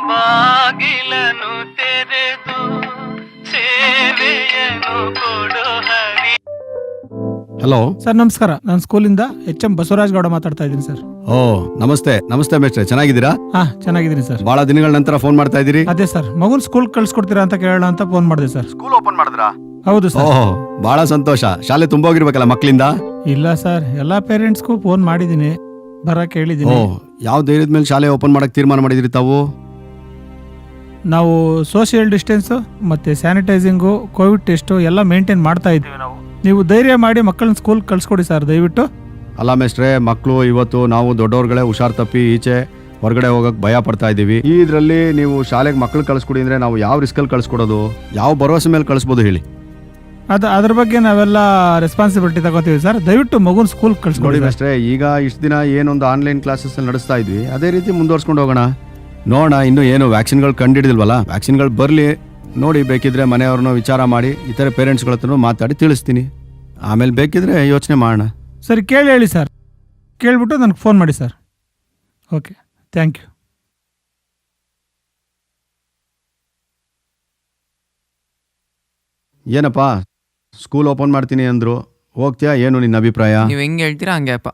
ಬಾಗಿಲನು ತೆರೆದು ಸೇವೆಯನ್ನು ಕೊಡು ಹರಿ. ಹಲೋ ಸರ್ ನಮಸ್ಕಾರ, ನಾನು ಸ್ಕೂಲಿಂದ HM ಬಸವರಾಜ್ ಗೌಡ ಮಾತಾಡ್ತಾ ಇದ್ದೀನಿ ಸರ್. ಓ ನಮಸ್ತೆ ಮೇಷ್ಟ್ರೆ, ಚೆನ್ನಾಗಿದ್ದೀರಾ? ಹಾ ಚೆನ್ನಾಗಿದ್ದೀನಿ ಸರ್. ಬಹಳ ದಿನಗಳ ನಂತರ ಫೋನ್ ಮಾಡ್ತಾ ಇದ್ದೀರಿ. ಅದೇ ಸರ್, ಮಗುನ್ ಸ್ಕೂಲ್ ಕಳ್ಸ್ಕೊಡ್ತೀರಾ ಅಂತ ಕೇಳೋಣ ಅಂತ ಫೋನ್ ಮಾಡಿದೆ ಸರ್. ಸ್ಕೂಲ್ ಓಪನ್ ಮಾಡಿದ್ರಾ? ಹೌದು ಸರ್. ಓಹ್ ಬಹಳ ಸಂತೋಷ. ಶಾಲೆ ತುಂಬ ಹೋಗಿರ್ಬೇಕಲ್ಲ ಮಕ್ಕಳಿಂದ? ಇಲ್ಲ ಸರ್, ಎಲ್ಲಾ ಪೇರೆಂಟ್ಸ್ಗೂ ಫೋನ್ ಮಾಡಿದೀನಿ, ಬರಕ್ ಹೇಳಿದೀನಿ. ಓ ಯಾವ ಧೈರ್ಯದ ಮೇಲೆ ಶಾಲೆ ಓಪನ್ ಮಾಡಕ್ ತೀರ್ಮಾನ ಮಾಡಿದ್ರಿ ತಾವು? ನಾವು ಸೋಷಿಯಲ್ ಡಿಸ್ಟೆನ್ಸ್ ಮತ್ತೆ ಸ್ಯಾನಿಟೈಸಿಂಗು, ಕೋವಿಡ್ ಟೆಸ್ಟ್ ಎಲ್ಲ ಮೇಂಟೈನ್ ಮಾಡ್ತಾ ಇದ್ದೀವಿ ನಾವು. ನೀವು ಧೈರ್ಯ ಮಾಡಿ ಮಕ್ಕಳನ್ನ ಸ್ಕೂಲ್ ಕಳ್ಸ್ಕೊಡಿ ಸರ್ ದಯವಿಟ್ಟು. ಅಲ್ಲ ಮೇಷ್ಟ್ರೆ, ಮಕ್ಕಳು ಇವತ್ತು ನಾವು ದೊಡ್ಡವ್ರಗಳೇ ಹುಷಾರ್ ತಪ್ಪಿ ಈಚೆ ಹೊರಗಡೆ ಹೋಗಕ್ ಭಯ ಪಡ್ತಾ ಇದೀವಿ. ಈ ಇದ್ರಲ್ಲಿ ನೀವು ಶಾಲೆಗೆ ಮಕ್ಕಳು ಕಳ್ಸ್ಕೊಡಿ ಅಂದ್ರೆ ನಾವು ಯಾವ ರಿಸ್ಕಲ್ಲಿ ಕಳ್ಸ್ಕೊಡೋದು, ಯಾವ ಭರವಸೆ ಮೇಲೆ ಕಳಿಸ್ಬೋದು ಹೇಳಿ? ಅದ್ರ ಬಗ್ಗೆ ನಾವೆಲ್ಲ ರೆಸ್ಪಾನ್ಸಿಬಿಲಿಟಿ ತಗೋತೀವಿ ಸರ್. ದಯವಿಟ್ಟು ಮಗುನ್ ಸ್ಕೂಲ್ ನೋಡಿ ಕಳ್ಸ್ಕೊಡಿ ಸರ್. ಮೇಷ್ಟ್ರೆ, ಈಗ ಇಷ್ಟು ದಿನ ಏನೊಂದು ಆನ್ಲೈನ್ ಕ್ಲಾಸಸ್ ನಡೆಸ್ತಾ ಇದ್ವಿ, ಅದೇ ರೀತಿ ಮುಂದುವರ್ಸ್ಕೊಂಡು ಹೋಗೋಣ. ನೋಡೋಣ, ಇನ್ನು ಏನು ವ್ಯಾಕ್ಸಿನ್ಗಳು ಕಂಡಿಡಿದಿಲ್ವಲ್ಲ, ವ್ಯಾಕ್ಸಿನ್ಗಳು ಬರಲಿ ನೋಡಿ. ಬೇಕಿದ್ರೆ ಮನೆಯವ್ರನ್ನ ವಿಚಾರ ಮಾಡಿ ಇತರ ಪೇರೆಂಟ್ಸ್ಗಳ ಹತ್ರ ಮಾತಾಡಿ ತಿಳಿಸ್ತೀನಿ. ಆಮೇಲೆ ಬೇಕಿದ್ರೆ ಯೋಚನೆ ಮಾಡೋಣ. ಸರಿ ಕೇಳಿ ಹೇಳಿ ಸರ್, ಕೇಳ್ಬಿಟ್ಟು ನನಗೆ ಫೋನ್ ಮಾಡಿ ಸರ್. Okay, thank you. ಏನಪ್ಪ ಸ್ಕೂಲ್ ಓಪನ್ ಮಾಡ್ತೀನಿ ಅಂದ್ರು, ಹೋಗ್ತೀಯಾ? ಏನು ನಿನ್ನ ಅಭಿಪ್ರಾಯ? ನೀವು ಹೆಂಗೆ ಹೇಳ್ತೀರಾ ಹಂಗೆ ಅಪ್ಪ.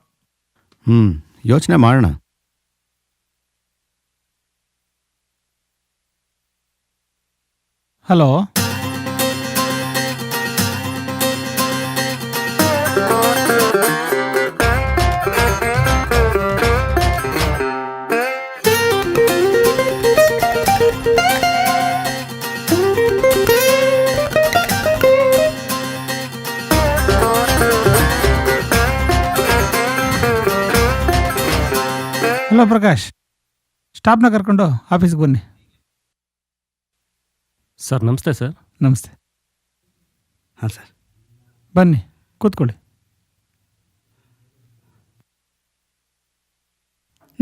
ಯೋಚನೆ ಮಾಡೋಣ. ಹಲೋ, ಹಲೋ ಪ್ರಕಾಶ್, ಸ್ಟಾಫ್ನ ಕರ್ಕೊಂಡು ಆಫೀಸ್ಗೆ ಬನ್ನಿ. ಸರ್ ನಮಸ್ತೆ ಸರ್. ನಮಸ್ತೆ. ಹಾಂ ಸರ್, ಬನ್ನಿ ಕೂತ್ಕೊಳ್ಳಿ.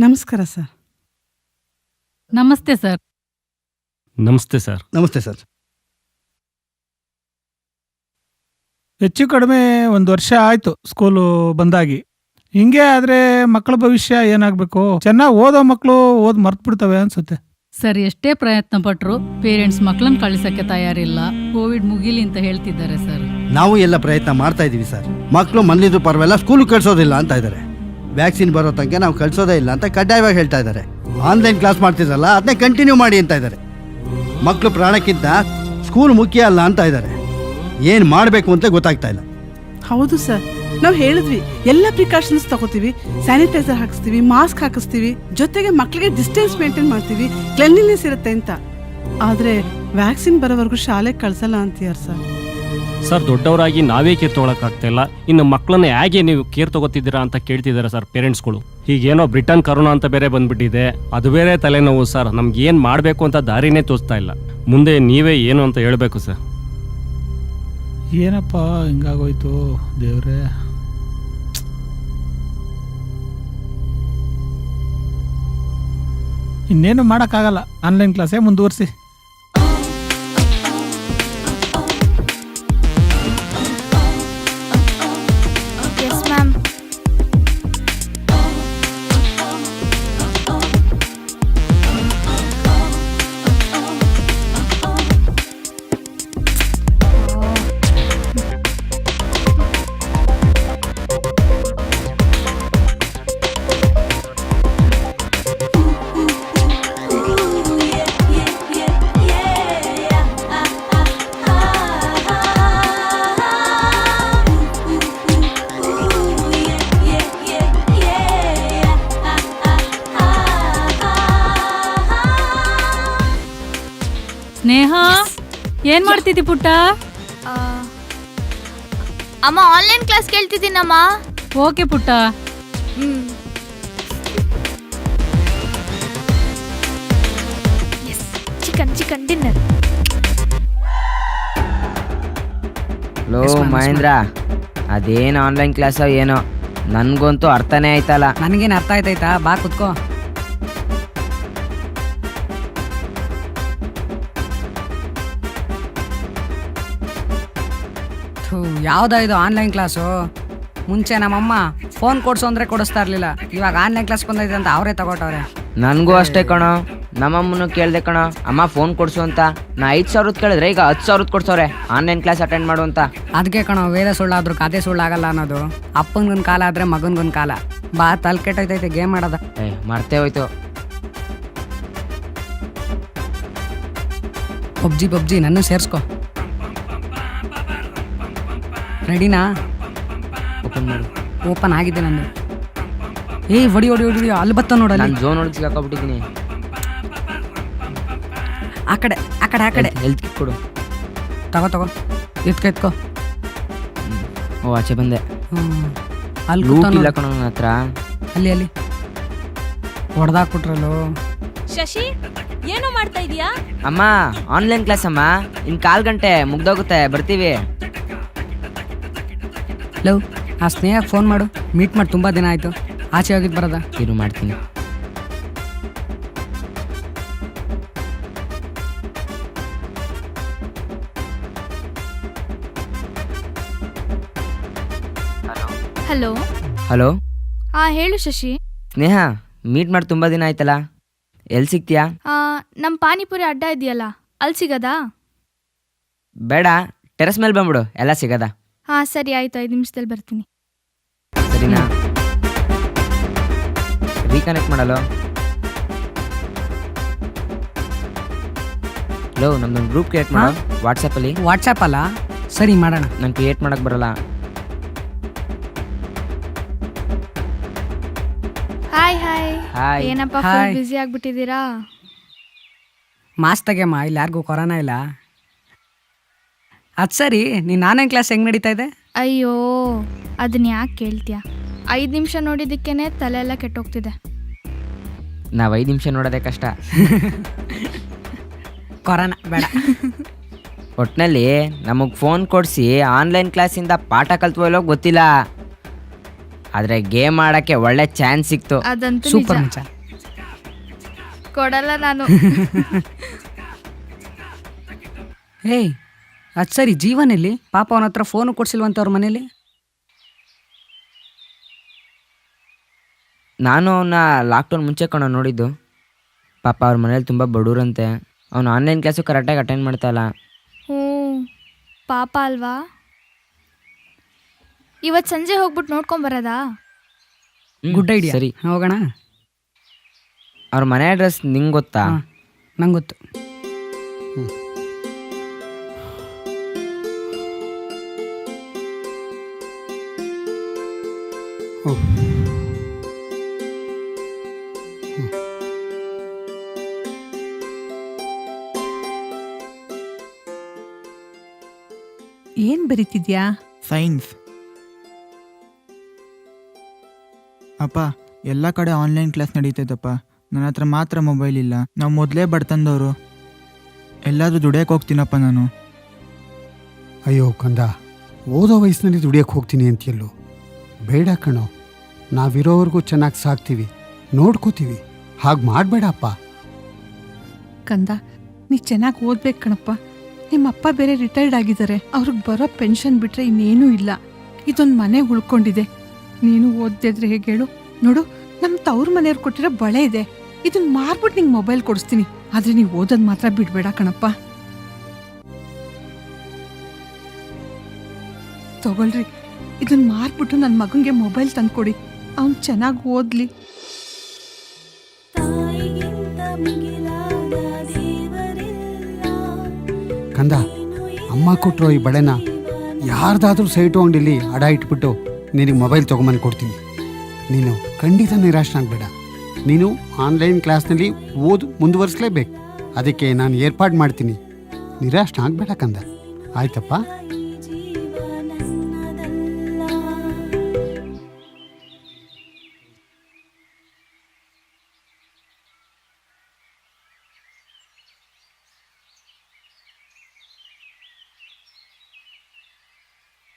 ನಮಸ್ಕಾರ ಸರ್. ನಮಸ್ತೆ ಸರ್. ನಮಸ್ತೆ ಸರ್. ನಮಸ್ತೆ ಸರ್. ಹೆಚ್ಚು ಕಡಿಮೆ 1 ವರ್ಷ ಆಯ್ತು ಸ್ಕೂಲು ಬಂದಾಗಿ. ಹಿಂಗೆ ಆದ್ರೆ ಮಕ್ಕಳ ಭವಿಷ್ಯ ಏನಾಗಬೇಕು? ಚೆನ್ನಾಗಿ ಓದೋ ಮಕ್ಕಳು ಮರ್ತು ಬಿಡ್ತವೆ ಅನ್ಸುತ್ತೆ. ಸರ್, ಎಷ್ಟೇ ಪ್ರಯತ್ನ ಪಟ್ರು ಪೇರೆಂಟ್ಸ್ ಮಕ್ಕಳನ್ನ ಕಳಿಸಕ್ಕೆ ತಯಾರಿಲ್ಲ. ಕೋವಿಡ್ ಮುಗಿಲಿ ಅಂತ ಹೇಳ್ತಿದ್ದಾರೆ ಸರ್. ನಾವು ಎಲ್ಲ ಪ್ರಯತ್ನ ಮಾಡ್ತಾ ಇದ್ದೀವಿ ಸರ್. ಮಕ್ಕಳು ಮನೇದು ಪರವಾಗಿಲ್ಲ, ಸ್ಕೂಲ್ ಕಳ್ಸೋದಿಲ್ಲ ಅಂತ ಇದ್ದಾರೆ. ವ್ಯಾಕ್ಸಿನ್ ಬರೋ ತನಕ ನಾವು ಕಳ್ಸೋದೇ ಇಲ್ಲ ಅಂತ ಕಡ್ಡಾಯವಾಗಿ ಹೇಳ್ತಾ ಇದ್ದಾರೆ. ಆನ್ಲೈನ್ ಕ್ಲಾಸ್ ಮಾಡ್ತಿದ್ರಲ್ಲ ಅದನ್ನೇ ಕಂಟಿನ್ಯೂ ಮಾಡಿ ಅಂತ ಇದ್ದಾರೆ. ಮಕ್ಕಳು ಪ್ರಾಣಕ್ಕಿಂತ ಸ್ಕೂಲ್ ಮುಖ್ಯ ಅಲ್ಲ ಅಂತ ಇದ್ದಾರೆ. ಏನು ಮಾಡಬೇಕು ಅಂತ ಗೊತ್ತಾಗ್ತಾ ಇಲ್ಲ. ಹೌದು ಸರ್, ನಾವು ಹೇಳಿದ್ವಿ ಎಲ್ಲ ಪ್ರಿಕಾಷನ್ಸ್ ತಗೋತೀವಿ, ಸ್ಯಾನಿಟೈಸರ್ ಹಾಕಿಸ್ತೀವಿ, ಮಾಸ್ಕ್ ಹಾಕಿಸ್ತೀವಿ, ಜೊತೆಗೆ ಮಕ್ಕಳಿಗೆ ಡಿಸ್ಟೆನ್ಸ್ ಮೇಂಟೈನ್ ಮಾಡ್ತೀವಿ, ಕ್ಲೆನ್ಲಿನೆಸ್ ಇರುತ್ತೆ ಅಂತ. ಆದ್ರೆ ವ್ಯಾಕ್ಸಿನ್ ಬರೋವರೆಗೂ ಶಾಲೆಗೆ ಕಳ್ಸಲ್ಲ ಅಂತೀಯಾರ ಸರ್. ಸರ್, ದೊಡ್ಡವರಾಗಿ ನಾವೇ ಕೇರ್ ತೊಗೊಳಕ್ಕಾಗ್ತಾ ಇಲ್ಲ, ಇನ್ನು ಮಕ್ಕಳನ್ನ ಹೇಗೆ ನೀವು ಕೇರ್ ತಗೋತಿದ್ದೀರಾ ಅಂತ ಕೇಳ್ತಿದ್ದಾರೆ ಸರ್ ಪೇರೆಂಟ್ಸ್ಗಳು. ಹೀಗೇನೋ ಬ್ರಿಟನ್ ಕರೋನಾ ಅಂತ ಬೇರೆ ಬಂದ್ಬಿಟ್ಟಿದೆ, ಅದು ಬೇರೆ ತಲೆನೋವು ಸರ್. ನಮ್ಗೆ ಏನು ಮಾಡಬೇಕು ಅಂತ ದಾರಿನೇ ತೋಚ್ತಾ ಇಲ್ಲ. ಮುಂದೆ ನೀವೇ ಏನು ಅಂತ ಹೇಳಬೇಕು ಸರ್. ಏನಪ್ಪ ಹಿಂಗಾಗೋಯ್ತು ದೇವ್ರೆ. ಇನ್ನೇನು ಮಾಡೋಕ್ಕಾಗಲ್ಲ, ಆನ್ಲೈನ್ ಕ್ಲಾಸೇ ಮುಂದುವರಿಸಿ. Yes ma'am. ಸ್ನೇಹ, ಏನ್ ಮಾಡ್ತಿದ್ದಿ ಪುಟ್ಟ? ಅಮ್ಮ ಆನ್ಲೈನ್ ಕ್ಲಾಸ್ ಕೇಳ್ತಿದ್ದೀನಮ್ಮ. ಓಕೆ ಪುಟ್ಟ. Chicken dinner. ಲೋ ಮಹೇಂದ್ರ, ಅದೇನು ಆನ್ಲೈನ್ ಕ್ಲಾಸೋ ಏನೋ, ನನ್ಗಂತೂ ಅರ್ಥನೇ ಆಯ್ತಲ್ಲ. ನನಗೇನು ಅರ್ಥ ಆಯ್ತಾಯ್ತಾ? ಬಾ ಕುತ್ಕೋ. ಯಾವ್ದೋ ಇದು ಆನ್ಲೈನ್ ಕ್ಲಾಸು? ಮುಂಚೆ ನಮ್ಮಮ್ಮ ಫೋನ್ ಕೊಡ್ಸು ಅಂದ್ರೆ ಕೊಡಿಸ್ತಾ ಇರ್ಲಿಲ್ಲ, ಇವಾಗ ಆನ್ಲೈನ್ ಕ್ಲಾಸ್ ಬಂದೈತೆ ಅಂತ ಅವರೇ ತಗೊಟ್ಟವ್ರೆ. ನನಗೂ ಅಷ್ಟೇ ಕಣೋ. ನಮ್ಮಮ್ಮನು ಕೇಳ್ದೆ ಕಣೋ, ಅಮ್ಮ ಫೋನ್ ಕೊಡ್ಸು ಅಂತ. ನಾ 5,000 ಕೇಳಿದ್ರೆ ಈಗ 10,000 ಕೊಡ್ಸವ್ರೆ ಆನ್ಲೈನ್ ಕ್ಲಾಸ್ ಅಟೆಂಡ್ ಮಾಡು ಅಂತ. ಅದಕ್ಕೆ ಕಣೋ, ವೇದ ಸುಳ್ಳಾದ್ರೂ ಕತೆ ಸುಳ್ಳಾಗಲ್ಲ ಅನ್ನೋದು. ಅಪ್ಪಂಗೊಂದು ಕಾಲ ಆದ್ರೆ ಮಗನ್ಗೊಂದು ಕಾಲ. ಬಾ, ತಲೆ ಕೆಟ್ಟೋಯ್ತೈತೆ ಗೇಮ್ ಆಡೋದ. ಮರ್ತೇ ಹೋಯ್ತು. ಪಬ್ಜಿ ನನ್ನ ಸೇರ್ಸ್ಕೊ. ರೆಡಿನಾ? ಓಪನ್ ಮಾಡು. ಓಪನ್ ಆಗಿದೆ ನಂದು. ಹೊಡಿ ಅಲ್ಲಿ ಬತ್ತ ನೋಡಲ್ಲ. ನಾನು ಝೋನ್ ಒಳಗೆ ಸಿಗಾಕೊಬಿಟ್ಟಿದ್ದೀನಿ. ಆ ಕಡೆ ಹೆಲ್ತ್ ಕಿಟ್ ಕೊಡು. ತಗೋ ಎತ್ಕೋ. ಓ, ಆಚೆ ಬಂದೆ. ಅಲ್ಲಿ ಲೂಟ್ ಇಲ್ಲ ಕಣೋ ನನ್ನ ಹತ್ರ. ಅಲ್ಲಿ ಹೊಡೆದಾಕ್ಬಿಟ್ರಲ್ಲೋ. ಶಶಿ ಏನೋ ಮಾಡ್ತಾ ಇದೀಯಾ? ಅಮ್ಮ ಆನ್ಲೈನ್ ಕ್ಲಾಸ್ ಅಮ್ಮ, ಇನ್ನು 1/4 ಗಂಟೆ ಮುಗ್ದೋಗುತ್ತೆ, ಬರ್ತೀವಿ. ಲವ್, ಆ ಸ್ನೇಹಕ್ಕೆ ಫೋನ್ ಮಾಡು. ಮೀಟ್ ಮಾಡಿ ತುಂಬ ದಿನ ಆಯಿತು. ಆಚೆ ಹೋಗಿದ್ದು ಬರೋದ? ಇರು, ಮಾಡ್ತೀನಿ. ಹಲೋ ಹಲೋ, ಹೇಳು ಶಶಿ. ಸ್ನೇಹ, ಮೀಟ್ ಮಾಡಿ ತುಂಬ ದಿನ ಆಯ್ತಲ್ಲ, ಎಲ್ಲಿ ಸಿಗ್ತೀಯಾ? ನಮ್ಮ ಪಾನಿಪುರಿ ಅಡ್ಡ ಇದೆಯಲ್ಲ, ಅಲ್ಲಿ ಸಿಗದಾ? ಬೇಡ, ಟೆರೆಸ್ ಮೇಲೆ ಬಂದ್ಬಿಡು, ಎಲ್ಲ ಸಿಗದ. ಸರಿ ಆಯ್ತು, 5 ನಿಮಿಷದಲ್ಲಿ ಬರ್ತೀನಿ. ಸರಿನಾ? ರೀಕನೆಕ್ಟ್ ಮಾಡಲು. ಲೋ, ನಮ್ದೊಂದು ಗ್ರೂಪ್ ಕ್ರಿಯೇಟ್ ಮಾಡೋ ವಾಟ್ಸಪ್ಪಲ್ಲಿ. ವಾಟ್ಸಪ್ ಅಲ್ಲ? ಸರಿ, ಮಾಡೋಣ. ನಂಗೆ ಕ್ರಿಯೇಟ್ ಮಾಡಕ್ಕೆ ಬರಲ್ಲ. ಹಾಯ್. ಏನಪ್ಪ ಫುಲ್ ಬಿಸಿ ಆಗ್ಬಿಟ್ಟಿದ್ದೀರಾ? ಮಾಸ್ ತೆಗೆಯಮ್ಮ, ಇಲ್ಲಿ ಯಾರಿಗೂ ಕೊರೋನಾ ಇಲ್ಲ. ಅದು ಸರಿ, ನೀನು ಆನ್ಲೈನ್ ಕ್ಲಾಸ್ ಹೆಂಗೆ ನಡೀತಾ ಇದೆ? ಅಯ್ಯೋ, ಅದನ್ನ ಯಾಕೆ ಕೇಳ್ತೀಯಾ? 5 ನಿಮಿಷ ನೋಡಿದ್ದಕ್ಕೇನೆ ತಲೆ ಎಲ್ಲ ಕೆಟ್ಟೋಗ್ತಿದೆ. ನಾವು 5 ನಿಮಿಷ ನೋಡೋದೇ ಕಷ್ಟ. ಕೊರೋನಾ ಬೇಡ. ಒಟ್ಟಿನಲ್ಲಿ ನಮಗೆ ಫೋನ್ ಕೊಡಿಸಿ ಆನ್ಲೈನ್ ಕ್ಲಾಸಿಂದ ಪಾಠ ಕಲ್ತ್ವಲ್ಲೋ ಗೊತ್ತಿಲ್ಲ, ಆದರೆ ಗೇಮ್ ಆಡೋಕ್ಕೆ ಒಳ್ಳೆ ಚಾನ್ಸ್ ಸಿಕ್ತು. ಅದಂತೂ ಸೂಪರ್ ನಿಜ. ಮಚ್ಚ. ಕೊಡಲ್ಲ ನಾನು. ಏಯ್, ಅದು ಸರಿ, ಜೀವನಲ್ಲಿ ಪಾಪ ಅವನ ಹತ್ರ ಫೋನು ಕೊಡ್ಸಿಲ್ವಂತ ಅವ್ರ ಮನೇಲಿ. ನಾನು ಅವನ್ನ ಲಾಕ್ಡೌನ್ ಮುಂಚೆ ಕಣ ನೋಡಿದ್ದು. ಪಾಪ ಅವ್ರ ಮನೇಲಿ ತುಂಬ ಬಡವ್ರಂತೆ. ಅವನು ಆನ್ಲೈನ್ ಕ್ಲಾಸು ಕರೆಕ್ಟಾಗಿ ಅಟೆಂಡ್ ಮಾಡ್ತಾಯಿಲ್ಲ. ಪಾಪ ಅಲ್ವಾ? ಇವತ್ತು ಸಂಜೆ ಹೋಗ್ಬಿಟ್ಟು ನೋಡ್ಕೊಂಬರೋದಾ? Good idea. ಸರಿ, ಹೋಗೋಣ. ಅವ್ರ ಮನೆ ಅಡ್ರೆಸ್ ನಿಂಗೆ ಗೊತ್ತಾ? ನಂಗೆ ಗೊತ್ತು. ಏನ್ ಬರೀತಿದ್ಯಾ? ಸೈನ್ಸ್. ಅಪ್ಪ, ಎಲ್ಲ ಕಡೆ ಆನ್ಲೈನ್ ಕ್ಲಾಸ್ ನಡೀತೈತಪ್ಪ, ನನ್ನ ಹತ್ರ ಮಾತ್ರ ಮೊಬೈಲ್ ಇಲ್ಲ. ನಾವು ಮೊದಲೇ ಬಡ್ತಂದವರು. ಎಲ್ಲಾದರೂ ದುಡಿಯೋಕೆ ಹೋಗ್ತೀನಪ್ಪ ನಾನು. ಅಯ್ಯೋ ಕಂದ, ಓದೋ ವಯಸ್ಸಿನಲ್ಲಿ ದುಡಿಯೋಕೆ ಹೋಗ್ತೀನಿ ಅಂತೀಯಲ್ಲೋ. ಬೇಡ ಕಣೋ, ನಾವಿರೋವರೆಗೂ ಚೆನ್ನಾಗಿ ಸಾಕ್ತೀವಿ, ನೋಡ್ಕೋತೀವಿ. ಹಾಗೆ ಮಾಡಬೇಡಪ್ಪ. ಕಂದ, ನೀ ಚೆನ್ನಾಗಿ ಓದ್ಬೇಕು ಕಣಪ್ಪ. ನಿಮ್ಮಪ್ಪ ಬೇರೆ ರಿಟೈರ್ಡ್ ಆಗಿದ್ದಾರೆ. ಅವ್ರಿಗೆ ಬರೋ ಪೆನ್ಷನ್ ಬಿಟ್ರೆ ಇನ್ನೇನೂ ಇಲ್ಲ. ಇದೊಂದು ಮನೆ ಉಳ್ಕೊಂಡಿದೆ. ನೀನು ಓದ್ದಿದ್ರೆ ಹೇಗೆ ಹೇಳು? ನೋಡು, ನಮ್ಮ ತವ್ರ ಮನೆಯವ್ರು ಕೊಟ್ಟಿರೋ ಬಳೆ ಇದೆ. ಇದನ್ನ ಮಾರ್ಬಿಟ್ಟು ನಿಂಗೆ ಮೊಬೈಲ್ ಕೊಡಿಸ್ತೀನಿ. ಆದ್ರೆ ನೀವು ಓದೋದು ಮಾತ್ರ ಬಿಡ್ಬೇಡ ಕಣಪ್ಪ. ತಗೊಳ್ರಿ, ಇದನ್ನ ಮಾರ್ಬಿಟ್ಟು ನನ್ನ ಮಗಂಗೆ ಮೊಬೈಲ್ ತಂದ್ಕೊಡಿ. ಅವ್ನು ಚೆನ್ನಾಗಿ ಓದ್ಲಿ. ಕಂದ, ಅಮ್ಮ ಕೊಟ್ಟರೋ ಈ ಬಳೆನ ಯಾರ್ದಾದ್ರೂ ಸೈಟು ಅಂಗಡಿಲಿ ಅಡ ಇಟ್ಬಿಟ್ಟು ನಿನಗೆ ಮೊಬೈಲ್ ತೊಗೊಂಬಂದು ಕೊಡ್ತೀನಿ. ನೀನು ಖಂಡಿತ ನಿರಾಶನಾಗಬೇಡ. ನೀನು ಆನ್ಲೈನ್ ಕ್ಲಾಸ್ನಲ್ಲಿ ಮುಂದುವರಿಸಲೇಬೇಕು. ಅದಕ್ಕೆ ನಾನು ಏರ್ಪಾಡು ಮಾಡ್ತೀನಿ. ನಿರಾಶನಾಗಬೇಡ ಕಂದ, ಆಯ್ತಪ್ಪ?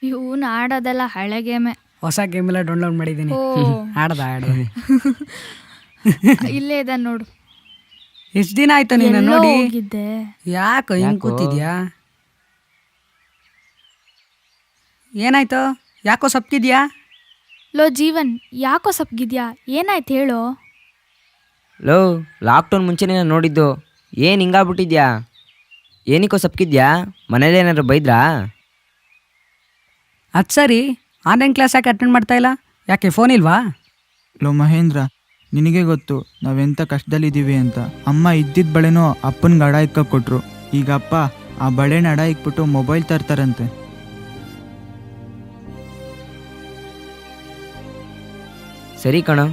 ಇವನು ಆಡೋದೆಲ್ಲ ಹಳೆ ಗೇಮೆ. ಹೊಸ ಗೇಮ್ ಎಲ್ಲ ಡೌನ್ಲೋಡ್ ಮಾಡಿದ್ದೀನಿ. ಆಡ್ದ ಇಲ್ಲೇ ಇದೆ ನೋಡು. ಎಷ್ಟು ದಿನ ಆಯ್ತು ನೀನು ನೋಡಿ? ಹೋಗಿದ್ದೆ. ಯಾಕೋ ಹಿಂಗ್ ಕೂತಿದ್ಯಾ? ಏನಾಯ್ತು? ಯಾಕೋ ಸಪ್ತಿದ್ಯಾ? ಲೋ ಜೀವನ್, ಯಾಕೋ ಸಪ್ಗಿದ್ಯಾ? ಏನಾಯ್ತು ಹೇಳು. ಲೋ ಲಾಕ್ಡೌನ್ ಮುಂಚೆನೇ ನಾನು ನೋಡಿದ್ದು. ಏನು ಹಿಂಗಾಗ್ಬಿಟ್ಟಿದ್ಯಾ? ಏನಕ್ಕೋ ಸಪ್ಕಿದ್ಯಾ? ಮನೇಲಿ ಏನಾದ್ರು ಬೈದ್ರಾ? ಅದು ಸರಿ, ಆನ್ಲೈನ್ ಕ್ಲಾಸ್ ಯಾಕೆ ಅಟೆಂಡ್ ಮಾಡ್ತಾ ಇಲ್ಲ? ಯಾಕೆ ಫೋನ್ ಇಲ್ವಾ? ಲೋ ಮಹೇಂದ್ರ, ನಿನಗೆ ಗೊತ್ತು ನಾವೆಂಥ ಕಷ್ಟದಲ್ಲಿದ್ದೀವಿ ಅಂತ. ಅಮ್ಮ ಇದ್ದಿದ್ದ ಬಳೆನೂ ಅಪ್ಪನಿಗೆ ಅಡ ಇಕ್ಕ ಕೊಟ್ರು. ಈಗ ಅಪ್ಪ ಆ ಬಳೆನ ಅಡ ಇಕ್ಬಿಟ್ಟು ಮೊಬೈಲ್ ತರ್ತಾರಂತೆ. ಸರಿ ಕಣೋ,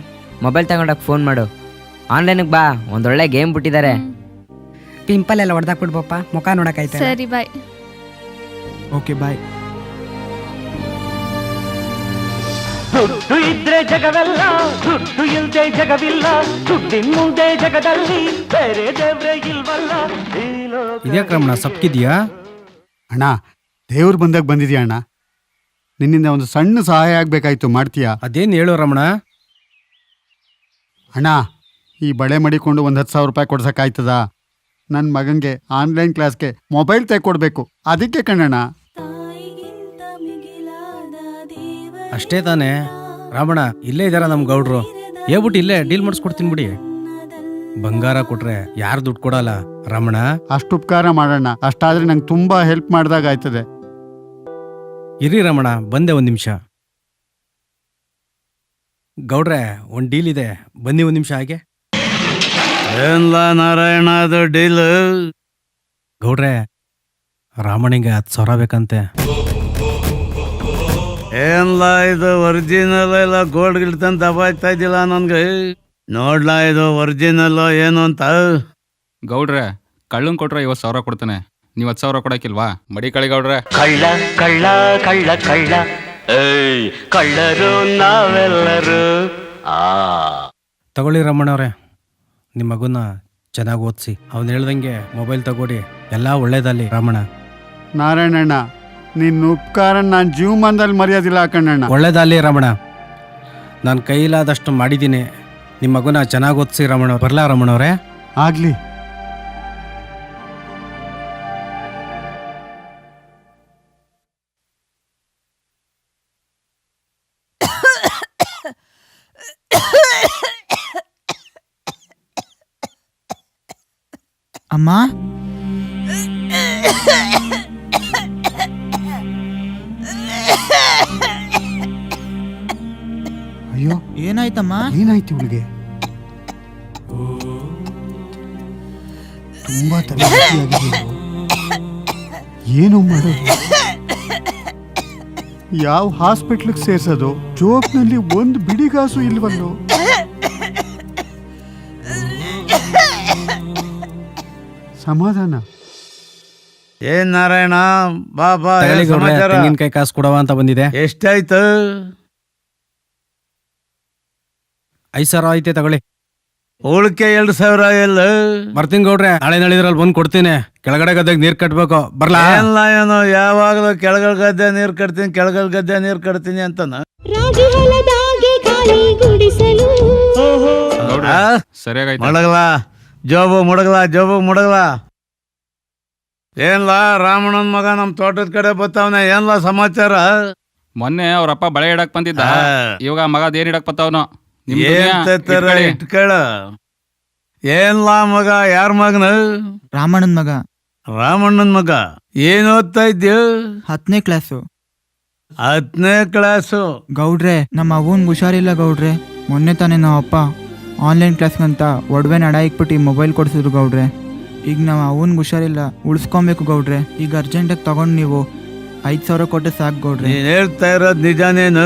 ಮೊಬೈಲ್ ತಗೊಂಡಾಗ ಫೋನ್ ಮಾಡು. ಆನ್ಲೈನಿಗೆ ಬಾ, ಒಂದೊಳ್ಳೆ ಗೇಮ್ ಬಿಟ್ಟಿದ್ದಾರೆ. ಪಿಂಪಲ್ ಎಲ್ಲ ಹೊಡೆದಾಕ್ಬಿಡ್ಬಪ್ಪ, ಮುಖ ನೋಡೋಕ್ಕಾಯ್ತಾ? ಸರಿ ಬಾಯ್. Okay bye. ದುಡ್ಡು ಇದ್ರೆ ಜಗವೆಲ್ಲ, ದುಡ್ಡು ಇಲ್ದೆ ಜಗವಿಲ್ಲ, ದುಡ್ಡಿನ ಮುಂದೆ ಜಗದಲ್ಲಿ ಬೇರೆ ದೇವ್ರೆ ಇಲ್ವಲ್ಲ. ಇದ್ಯಾಕೆ ರಮಣ ಸಪ್ಕಿದ್ಯಾ? ಅಣ್ಣ, ದೇವ್ರು ಬಂದಾಗ ಬಂದಿದ್ಯಾ ಅಣ್ಣ. ನಿನ್ನಿಂದ ಒಂದು ಸಣ್ಣ ಸಹಾಯ ಆಗಬೇಕಾಯ್ತು, ಮಾಡ್ತೀಯಾ? ಅದೇನು ಹೇಳು ರಮಣ. ಅಣ್ಣ, ಈ ಬಳೆ ಮಡಿಕೊಂಡು ಒಂದು 10,000 ರೂಪಾಯಿ ಕೊಡ್ಸೋಕ್ಕಾಯ್ತದ? ನನ್ನ ಮಗನಿಗೆ ಆನ್ಲೈನ್ ಕ್ಲಾಸ್ಗೆ ಮೊಬೈಲ್ ತೆಗೊಡ್ಬೇಕು, ಅದಕ್ಕೆ ಕಣ್ಣಣ್ಣ. ಅಷ್ಟೇ ತಾನೇ ರಾಮಣ್ಣ, ಇಲ್ಲೇ ಇದ್ದಾರ ನಮ್ಮ ಗೌಡ್ರು. ಹೇಳ್ಬಿಟ್ಟು ಇಲ್ಲೇ ಡೀಲ್ ಮಾಡಿಸ್ಕೊಡ್ತೀನಿ ಬಿಡಿ. ಬಂಗಾರ ಕೊಟ್ರೆ ಯಾರು ದುಡ್ಡು ಕೊಡಲ್ಲ ರಮಣ. ಅಷ್ಟು ಉಪಕಾರ ಮಾಡೋಣ, ಅಷ್ಟಾದ್ರೆ ನಂಗೆ ತುಂಬಾ ಹೆಲ್ಪ್ ಮಾಡಿದಾಗ ಆಯ್ತದೆ. ಇರಿ ರಮಣ, ಬಂದೆ ಒಂದು ನಿಮಿಷ. ಗೌಡ್ರೆ, ಒಂದು ಡೀಲ್ ಇದೆ, ಬನ್ನಿ ಒಂದು ನಿಮಿಷ ಹಾಗೆ. ಏನ್ಲ ನಾರಾಯಣ ಅದು ಡೀಲ್? ಗೌಡ್ರೆ, ರಾಮಣಿಗೆ 10,000 ಬೇಕಂತೆ. ಏನ್ಲ ಇದು ಒರಿಜಿನಲ್ ಎಲ್ಲ ಗೋಲ್ಡ್ ಗಿಲ್ತಂತ ದಬಾಯ್ತಾ ಇದ್ದಿಲ್ಲ ನನ್ಗೆ. ನೋಡ್ಲಾ ಇದು ಒರಿಜಿನಲ್ ಏನು ಅಂತ. ಗೌಡ್ರೆ, ಕಳ್ಳನ್ ಕೊಟ್ರೆ 50,000 ಕೊಡ್ತಾನೆ, ನೀವು 10,000 ಕೊಡಕ್ಕಿಲ್ವಾ? ಮಡಿ ಕಳಿ ಗೌಡ್ರೆ. ಕಳ್ಳ ಕಳ್ಳ ಕಳ್ಳ ಕಳ್ಳ, ಏಯ್ ಕಳ್ಳರು ನಾವೆಲ್ಲರೂ. ತಗೊಳ್ಳಿ ರಮಣ್ಣವ್ರೆ, ನಿಮ್ಮ ಮಗುನ ಚೆನ್ನಾಗಿ ಓದಿಸಿ. ಅವ್ನು ಹೇಳ್ದಂಗೆ ಮೊಬೈಲ್ ತಗೊಡಿ, ಎಲ್ಲ ಒಳ್ಳೇದಲ್ಲಿ ರಾಮಣ್ಣ. ನಾರಾಯಣಣ್ಣ, ನಿನ್ನ ಉಪಕಾರ ನಾನು ಜೀವಮಾನದಲ್ಲಿ ಮರ್ಯಾದಿಲ್ಲ ಕಣ್ಣಣ್ಣ. ಒಳ್ಳೇದಲ್ಲಿ ರಮಣ, ನಾನು ಕೈಲಾದಷ್ಟು ಮಾಡಿದ್ದೀನಿ. ನಿಮ್ಮ ಮಗುನ ಚೆನ್ನಾಗಿ ಓದಿಸಿ ರಮಣ. ಬರ್ಲಾ ರಮಣವ್ರೆ? ಆಗ್ಲಿ. ಅಮ್ಮ, ಅಯ್ಯೋ, ಏನಾಯ್ತಮ್ಮ? ಏನಾಯ್ತು ಇವಳಿಗೆ? ತುಂಬಾ ತಲೆಯಾಗಿದೆ. ಏನು ಮಾಡೋದು? ಯಾವ ಹಾಸ್ಪಿಟ್ಲಿಗೆ ಸೇರ್ಸೋದು? ಜೋಬ್ನಲ್ಲಿ ಒಂದು ಬಿಡಿಗಾಸು ಇಲ್ವಲ್ಲೋ. ಸಮಾಧಾನ. ಏನ್ ನಾರಾಯಣ, ಬಾ ಬಾ, ತೆಂಗಿನಕಾಯಿ ಕಾಸು ಕೊಡವ ಅಂತ ಬಂದಿದೆ. ಎಷ್ಟಾಯ್ತು? 5,000 ಐತೆ, ತಗೊಳ್ಳಿ. ಉಳ್ಕೆ 2,000 ಎಲ್ಲ. ಬರ್ತೀನಿ ಗೌಡ್ರೆ, ನಾಳೆ ನಾಳಿದ್ರಲ್ಲಿ ಬಂದು ಕೊಡ್ತೀನಿ. ಕೆಳಗಡೆ ಗದ್ದೆಗೆ ನೀರು ಕಟ್ಬೇಕು, ಬರ್ಲಾ? ಎಲ್ಲ ಏನು ಯಾವಾಗಲೂ ಕೆಳಗಲ್ ಗದ್ದೆ ನೀರ್ ಕಟ್ತೀನಿ, ಕೆಳಗಲ್ ಗದ್ದೆ ನೀರ್ ಕಟ್ತೀನಿ ಅಂತನ. ಸರಿಯಾಗೈತೆ. ಮುಡಗಲ ಜೋಬು, ಮುಡಗಲ. ಏನ್ಲ ರಾಮಣ್ಣನ ಮಗ ನಮ್ ತೋಟದ ಕಡೆ ಬರ್ತಾವನೆ, ಏನ್ಲ ಸಮಾಚಾರ? ಮೊನ್ನೆ ಅವ್ರಪ್ಪ ಬಳೆ ಇಡಕ್ ಬಂದಿದ್ದ, ಇವಾಗ ಮಗ ದೇರ್ ಇಡಕ್ ಬತ್ತಾವನು. ಇಟ್ಕಳ. ಏನ್ಲ ಮಗ? ಯಾರ ಮಗನ? ರಾಮಣ್ಣನ ಮಗ. ರಾಮಣ್ಣನ ಮಗ. ಏನ್ ಓದ್ತಾ ಇದ್ಯ? 10ನೇ ಕ್ಲಾಸು. 10ನೇ ಕ್ಲಾಸು. ಗೌಡ್ರೆ, ನಮ್ಮ ಅವ್ವನ್ಗೆ ಹುಷಾರಿಲ್ಲ ಗೌಡ್ರೆ. ಮೊನ್ನೆ ತಾನೇ ನಮ್ಮ ಅಪ್ಪ ಆನ್ಲೈನ್ ಕ್ಲಾಸ್ಗಂತ ಒಡವೆ ಅಡ ಇಕ್ಬಿಟ್ಟು ಮೊಬೈಲ್ ಕೊಡಿಸಿದ್ರು ಗೌಡ್ರೆ. ಈಗ ನಾವು ಅವನ್ಗೆ ಹುಷಾರಿಲ್ಲ, ಉಳಿಸ್ಕೊಬೇಕು ಗೌಡ್ರೆ. ಈಗ ಅರ್ಜೆಂಟಾಗಿ ತಗೊಂಡು ನೀವು 5,000 ಕೊಟ್ಟರೆ ಸಾಕು ಗೌಡ್ರೆ. ನೀನ್ ಹೇಳ್ತಾ ಇರೋದು ನಿಜಾನೇನು?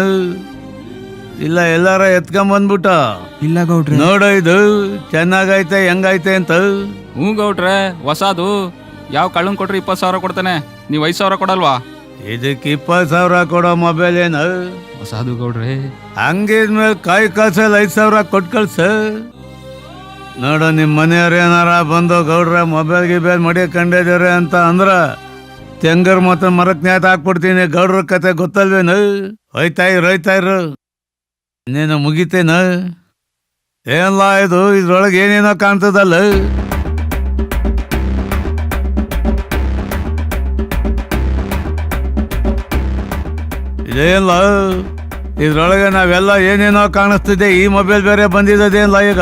ಇಲ್ಲ ಎಲ್ಲಾರ ಎತ್ಕೊಂಬಂದ್ಬಿಟ್ಟ? ಇಲ್ಲ ಗೌಡ್ರೆ. ನೋಡ, ಇದು ಚೆನ್ನಾಗೈತೆ ಹೆಂಗೈತೆ ಅಂತ. ಹ್ಞೂ ಗೌಡ್ರೆ, ಹೊಸದು. ಯಾವ ಕಳ್ಳನ್ ಕೊಟ್ರೆ 20,000 ಕೊಡ್ತಾನೆ, ನೀವು 5,000 ಕೊಡಲ್ವಾ? ಇದಕ್ಕೆ 20,000 ಕೊಡೋ ಮೊಬೈಲ್ ಏನು ಹೊಸದು ಗೌಡ್ರೆ? ಹಂಗಿದ್ಮೇಲೆ ಕಾಯಿ ಕಾಸಲ್ಲಿ 5,000 ಕೊಟ್ಟು ಕಳ್ಸ. ನೋಡು, ನಿಮ್ಮ ಮನೆಯವ್ರು ಏನಾರ ಬಂದು ಗೌಡ್ರ ಮೊಬೈಲ್ ಗಿಬೈಲ್ ಮಡಿಕೊಂಡಿದ್ದಾರೆ ಅಂತ ಅಂದ್ರ ತೆಂಗರ್ ಮತ್ತೆ ಮರಕ್ ನ್ಯಾತ ಹಾಕ್ಬಿಡ್ತೀನಿ. ಗೌಡ್ರ ಕತೆ ಗೊತ್ತಲ್ವೇನು? ಹೋಯ್ತಾ ಇರು, ಇನ್ನೇನು ಮುಗಿತೇನು? ಏನ್ಲ ಇದು? ಇದ್ರೊಳಗೆ ಏನೇನೋ ಕಾಣ್ತದಲ್ಲ. ಇದೇನ್ಲ? ಇದ್ರೊಳಗೆ ನಾವೆಲ್ಲ ಏನೇನೋ ಕಾಣಿಸ್ತಿದೆ, ಈ ಮೊಬೈಲ್ ಬೇರೆ ಬಂದಿದ್ದೇನಿಲ್ಲ ಈಗ.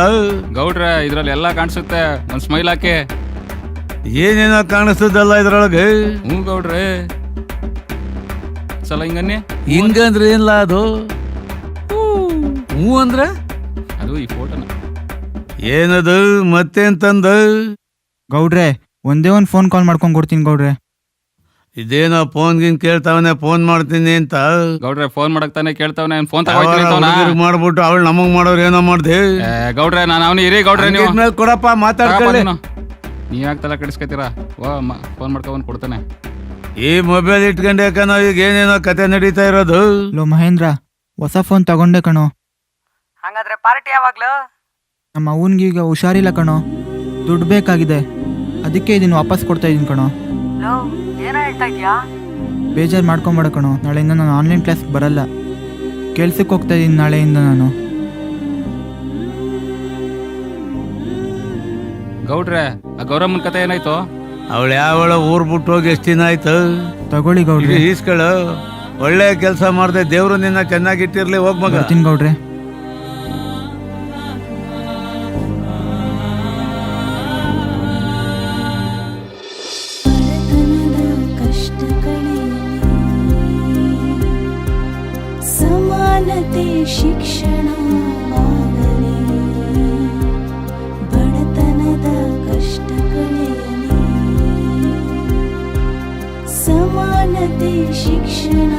ಗೌಡ್ರೆ ಇದ್ರಲ್ಲಿ ಎಲ್ಲ ಕಾಣಿಸುತ್ತೆ, ಒಂದು ಸ್ಮೈಲ್ ಹಾಕಿ. ಏನೇನೋ ಕಾಣಿಸ್ತದಲ್ಲ ಇದ್ರೊಳಗೆ. ಹ್ಞೂ ಗೌಡ್ರೆ, ಸಲ ಹಿಂಗನ್ನಿ. ಹಿಂಗಂದ್ರೆ ಏನಿಲ್ಲ ಅದು. ಹ್ಞೂ ಅಂದ್ರೆ ಅದು ಈ ಫೋಟೋನ. ಏನದು ಮತ್ತೇನ್ ತಂದು? ಗೌಡ್ರೆ ಒಂದೇ ಒಂದು ಫೋನ್ ಕಾಲ್ ಮಾಡ್ಕೊಂಡು ಕೊಡ್ತೀನಿ ಗೌಡ್ರೆ. ಇದೇನೋ ಫೋನ್ ಗಿನ್ ಕೇಳ್ತಾವನೆ, ಫೋನ್ ಮಾಡ್ತೀನಿ ಅಂತ. ಗೌಡ್ರೆ ಫೋನ್ ಮಾಡಕ್ ತಾನೆ ಕೇಳ್ತಾವನೆ, ಫೋನ್ ತಗೊಂಡು ಮಾಡ್ಬಿಟ್ಟು ಅವಳು ನಮಗ್ ಮಾಡೋರು ಏನೋ ಮಾಡ್ದೆ. ಗೌಡ್ರೆ ನಾನು ಅವನು ಇರಿ ಗೌಡ್ರೆ, ನೀವು ಮೇಲೆ ಕೊಡಪ್ಪ, ಮಾತಾಡ್ಕೊಳ್ಳಿ. ನೀವ್ ಯಾಕೆ ತಲೆ ಕೆಡಿಸ್ಕೊತೀರಾ? ಫೋನ್ ಮಾಡ್ಕೊಂಡ್ ಕೊಡ್ತಾನೆ. ಈ ಮೊಬೈಲ್ ಇಟ್ಕೊಂಡೆ ಕಣೋ ಈಗ ಏನೇನೋ ಕತೆ ನಡೀತಾ ಇರೋದು. ಲೋ ಮಹೇಂದ್ರ, ಹೊಸ ಫೋನ್ ತಗೊಂಡೆ ಕಣೋ. ಹಂಗಾದ್ರೆ ಪಾರ್ಟಿ ಯಾವಾಗ್ಲೂ? ನಮ್ಮ ಅವನ್ಗೆ ಈಗ ಹುಷಾರಿಲ್ಲ ಕಣೋ, ದುಡ್ಡು ಬೇಕಾಗಿದೆ, ಅದಕ್ಕೆ ಇದನ್ನು ವಾಪಸ್ ಕೊಡ್ತಾ ಇದೀನಿ ಕಣೋ. ಏನೋ ಹೇಳ್ತಾ ಇದ್ಯಾ? ಬೇಜಾರು ಮಾಡ್ಕೊಂಬೇಡ ಕಣೋ, ನಾಳೆಯಿಂದ ನಾನು ಆನ್ಲೈನ್ ಕ್ಲಾಸ್ ಬರಲ್ಲ, ಕೆಲ್ಸಕ್ಕೆ ಹೋಗ್ತಾ ಇದ್ದೀನಿ ನಾಳೆಯಿಂದ ನಾನು. ಗೌಡ್ರೆ ಆ ಗೌರಮ್ಮನ ಕತೆ ಏನಾಯ್ತು? ಅವಳು ಯಾವಳ ಊರ್ ಬಿಟ್ಟು ಹೋಗಿ ಎಷ್ಟು ದಿನ ಆಯ್ತು? ತಗೊಳ್ಳಿ ಗೌಡ್ರೆ. ಈಸ್ಗಳು ಒಳ್ಳೆ ಕೆಲಸ ಮಾಡ್ದೆ, ದೇವ್ರು ನಿನ್ನ ಚೆನ್ನಾಗಿಟ್ಟಿರ್ಲಿ. ಹೋಗ್ ಮಗ. ಬರ್ತೀನಿ ಗೌಡ್ರೆ. ಸಮಾನತೆ ಶಿಕ್ಷಣವಾಗಲಿ, ಬಡತನದ ಕಷ್ಟ ಕಳೆಯಲಿ. ಸಮಾನತೆ ಶಿಕ್ಷಣ